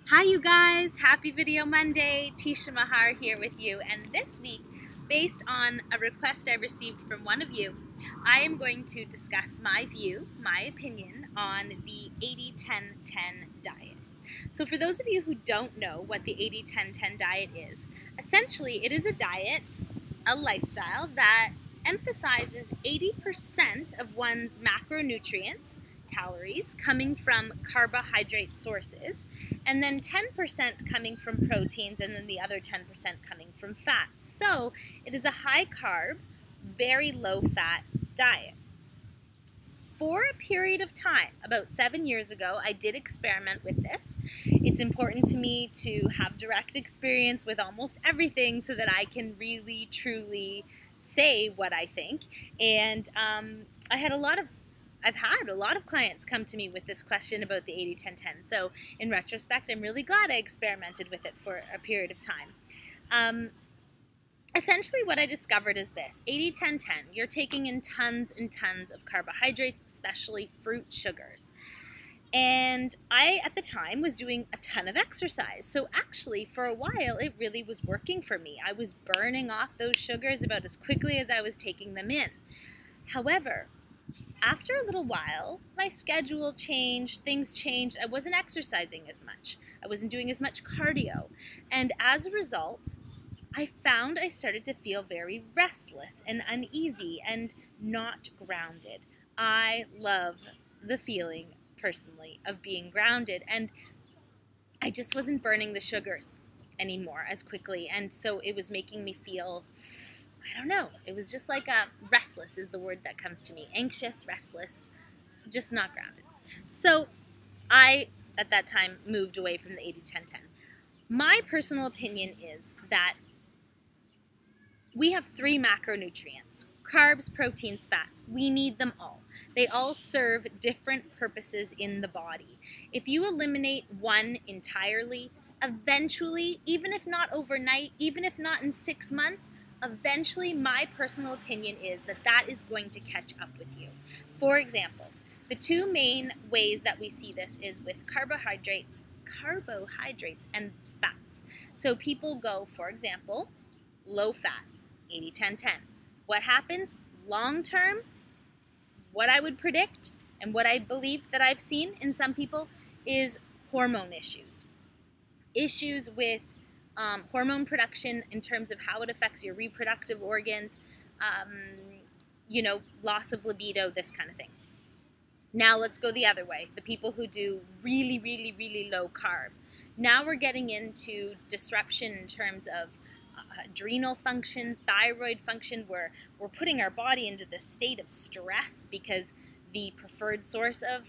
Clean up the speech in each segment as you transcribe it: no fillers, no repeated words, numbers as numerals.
Hi you guys, happy Video Monday. Teshia Maher here with you, and this week, based on a request I received from one of you, I am going to discuss my view, my opinion on the 80-10-10 diet. So for those of you who don't know what the 80-10-10 diet is, essentially it is a diet, a lifestyle that emphasizes 80% of one's macronutrients, calories, coming from carbohydrate sources, and then 10% coming from proteins, and then the other 10% coming from fats. So it is a high carb, very low fat diet. For a period of time, about 7 years ago, I did experiment with this. It's important to me to have direct experience with almost everything so that I can really, truly say what I think. And I've had a lot of clients come to me with this question about the 80-10-10. So in retrospect, I'm really glad I experimented with it for a period of time. Essentially what I discovered is this: 80-10-10, you're taking in tons and tons of carbohydrates, especially fruit sugars. And I, at the time, was doing a ton of exercise. So actually, for a while, it really was working for me. I was burning off those sugars about as quickly as I was taking them in. However, after a little while, my schedule changed, things changed. I wasn't exercising as much. I wasn't doing as much cardio. And as a result, I found I started to feel very restless and uneasy and not grounded. I love the feeling, personally, of being grounded, and I just wasn't burning the sugars anymore as quickly, and so it was making me feel, I don't know, it was just like restless is the word that comes to me. Anxious, restless, just not grounded. So I, at that time, moved away from the 80-10-10. My personal opinion is that we have 3 macronutrients: carbs, proteins, fats. We need them all. They all serve different purposes in the body. If you eliminate one entirely, eventually, even if not overnight, even if not in 6 months, eventually my personal opinion is that that is going to catch up with you. For example, the 2 main ways that we see this is with carbohydrates and fats. So people go, for example, low fat, 80-10-10. What happens long term, what I would predict and what I believe that I've seen in some people is hormone issues. Issues with hormone production in terms of how it affects your reproductive organs, loss of libido, this kind of thing. Now let's go the other way. The people who do really, really, really low carb. Now we're getting into disruption in terms of adrenal function, thyroid function, where we're putting our body into this state of stress because the preferred source of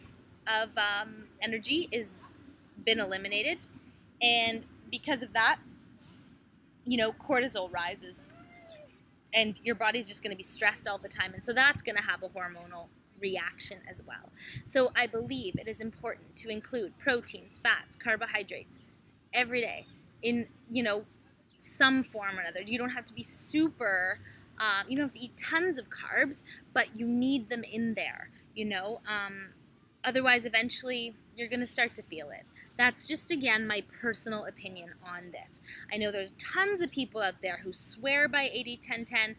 energy is been eliminated, and because of that, cortisol rises, and your body's just going to be stressed all the time, and so that's going to have a hormonal reaction as well. So I believe it is important to include proteins, fats, carbohydrates every day in some form or another. You don't have to be super, you don't have to eat tons of carbs, but you need them in there, otherwise eventually you're going to start to feel it. That's just, again, my personal opinion on this. I know there's tons of people out there who swear by 80-10-10.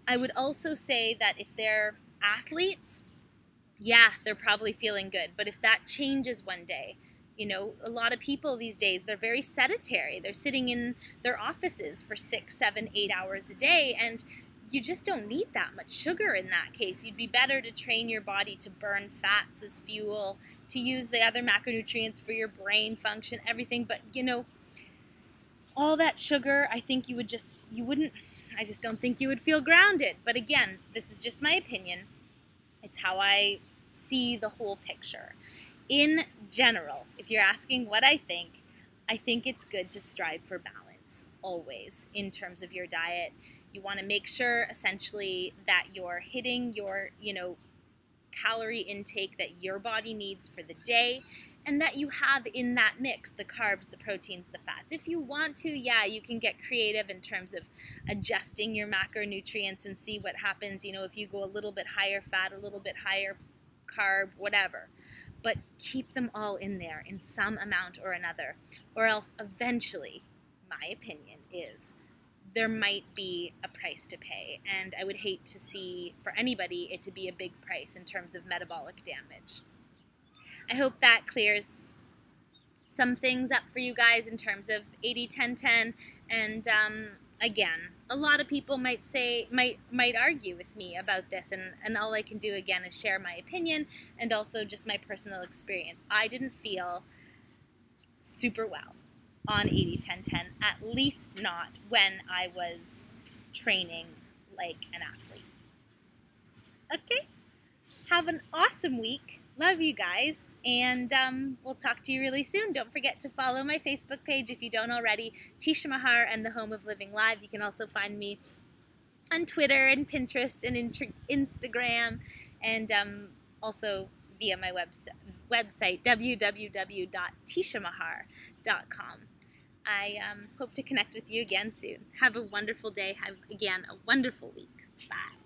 I would also say that if they're athletes, yeah, they're probably feeling good, but if that changes one day, a lot of people these days, they're very sedentary. They're sitting in their offices for 6, 7, 8 hours a day, and you just don't need that much sugar in that case. You'd be better to train your body to burn fats as fuel, to use the other macronutrients for your brain function, everything. But, all that sugar, I think I just don't think you would feel grounded. But again, this is just my opinion. It's how I see the whole picture. In general, if you're asking what I think it's good to strive for balance always in terms of your diet. You want to make sure essentially that you're hitting your, calorie intake that your body needs for the day, and that you have in that mix the carbs, the proteins, the fats. If you want to, yeah, you can get creative in terms of adjusting your macronutrients and see what happens, if you go a little bit higher fat, a little bit higher carb, whatever. but keep them all in there in some amount or another, or else eventually, my opinion is, there might be a price to pay, and I would hate to see, for anybody, it to be a big price in terms of metabolic damage. I hope that clears some things up for you guys in terms of 80-10-10, and again, a lot of people might argue with me about this, and all I can do again is share my opinion and also just my personal experience. I didn't feel super well on 80-10-10, at least not when I was training like an athlete. Okay, have an awesome week. Love you guys, and we'll talk to you really soon. Don't forget to follow my Facebook page if you don't already, Teshia Maher and the Home of Living Live. You can also find me on Twitter and Pinterest and Instagram, and also via my website, www.teshiamaher.com. I hope to connect with you again soon. Have a wonderful day. Have, again, a wonderful week. Bye.